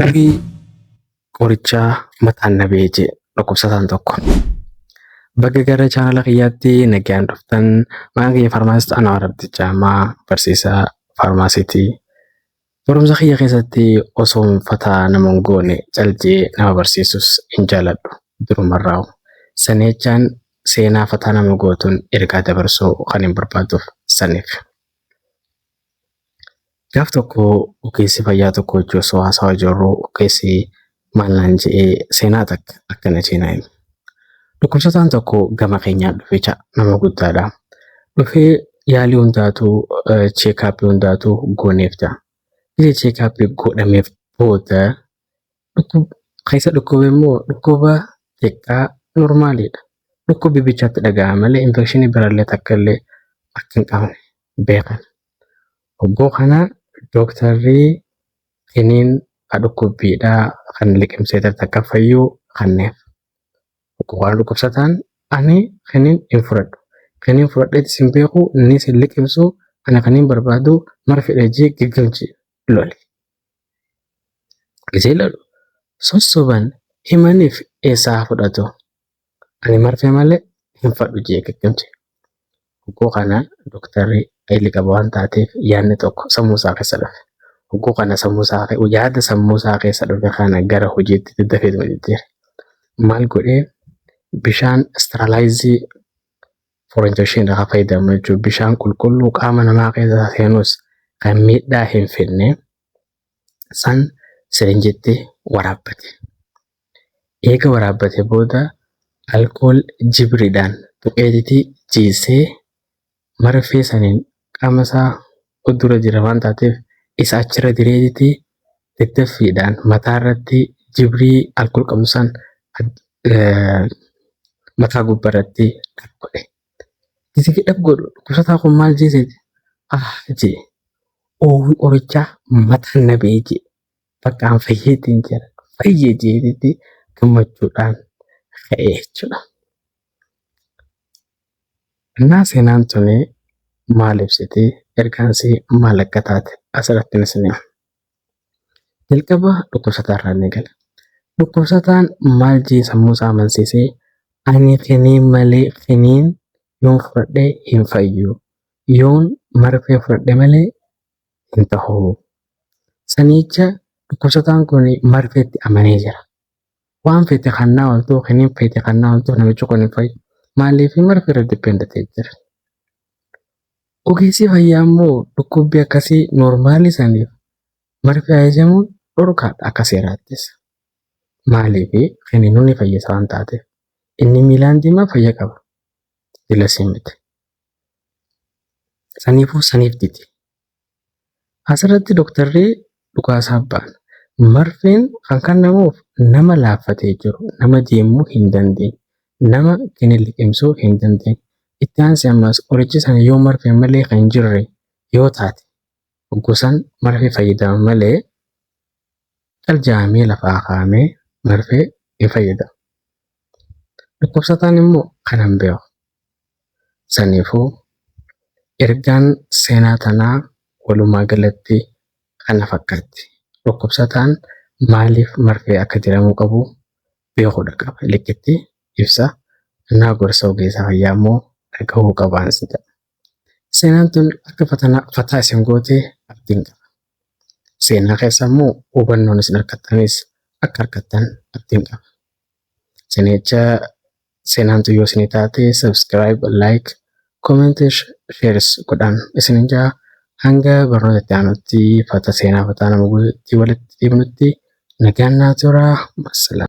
Dhuguu qorichaa mataan na beekee dhukkubsataan tokko. Bakka gara chaanala kiyyaatti nagaan dhuftan maqaan kiyya faarmaasist Anwaar Abdichaamaa barsiisaa faarmaasiitii. Barumsa kiyya keessatti osoo fataa nama hin goone calqee nama barsiisus hin jaaladhu durumarraa'u. Sana jechaan seenaa fataa nama gootuun ergaa dabarsuu kan hin barbaaduuf saniif. Gaaf tokko ogeessi fayyaa tokko osoo haasawaa jirru ogeessi maal naan jedhee seenaa takka akkana seenaa hime. Dhukkubsataan tokko gama keenyaa dhufe nama guddaadha. Dhufee yaalii hundaatuu cheekaappii hundaatuu gooneef ta'a. Biyya cheekaappii godhameef booda keessa dhukkube immoo dhukkuba xiqqaa normaaliidha. Dhukkubbi bichaatti dhaga'a malee infekshinii biraallee takka illee akka hin qabne beekan. Obboo kana dooktarri kiniin dhukkubbiidhaa kan liqimsee takka fayyuu kanneef. Waan dhukkubsataan ani kiniin hin fudhadhu. Kiniin fudhadheetis hin beeku innis hin liqimsu ana kaniin barbaadu marfi dhajee giggalchi lole. Gisee lolu sossoban himaniif eessaa fudhatu. Ani marfee malee hin fudhadhu jee giggalche. Obboo kana dooktarri ayili qaba waan taateef yaadni tokko sammuu isaa keessa dhufe. Obboo kana yaada sammuu isaa keessa dhufe kana gara hojiitti daddafee jijjiire. Maal godhee bishaan steralaayizii forenjashiin irraa fayyadamu jechuun bishaan qulqulluu qaama namaa keessa seenus kan miidhaa hin fidne san sirinjitti waraabbate. Eega waraabbate booda alkool jibriidhaan tuqeetitti jiisee marfee saniin qaama isaa dura jira waan taateef isa achirra direetitti daddaffiidhaan mataa irratti jibrii alkool qabu san mataa gubbarratti godhe. Gisee godhu dhukkubsataa kun maal jeeseeti? Jee oowwi qorichaa mataan na beekee bakka fayyeetiin jira fayyee jeetitti gammachuudhaan ka'ee jechuudha. Innaa seenaan tuni maal ibsitee ergaansii maal akka taate asirratti ni sinima. Jalqaba dhukkubsataa irraa ni gala. Dhukkubsataan maal jee sammuu isaa amansiisee ani kiniin malee kiniin yoon fudhadhee hin fayyu. Yoon marfee fudhadhe malee hin ta'u. Sanicha dhukkubsataan kun marfeetti amanee jira. Waan feete kannaa oltuu kiniin feete kannaa oltuu namichi kun hin fayyu. Maaliif marfee irra dippendatee jira. Ogeessi fayyaa immoo dhukkubbii akkasii noormaalii saniif marfee ajajamuun dhorkaadha akka seeraattis. Maaliif kiniinonni fayyisa waan taateef inni miilaan diimaa fayya qaba. Dila siimite. Saniifuu saniif diti. Asirratti dooktarri dhukaasaa ba'an. Marfeen kan kennamuuf nama laaffatee jiru, nama deemuu hin dandeenye, nama kiniin liqimsuu hin dandeenye. Itti aansee ammas qorichi sana yoo marfee malee kan jirre yoo taate gosan marfee fayyadama malee qaljaamee lafaa kaa'amee marfee hin fayyadamu. Dhukkubsataan immoo kan hin beeku. Saniifuu ergaan seenaa tanaa walumaa galatti kana fakkaatti. Dhukkubsataan maaliif marfee akka jedhamuu qabu beekuudha qaba. Liqitti ibsa. Innaa gorsa ogeessa fayyaa immoo dhagahuu qabaan si ta'a. Seenaan tun akka fataa isin gootee abdiin qaba. Seenaa keessa immoo hubannoon isin harkattanis akka harkattan abdiin qaba. Sinicha seenaan tun yoo isin taate subscribe, like, comment, shares godhaan isin jaa hanga barnoota itti aanutti fata seenaa fataa nama walitti dhibnutti nagaan naa turaa. Massalaam.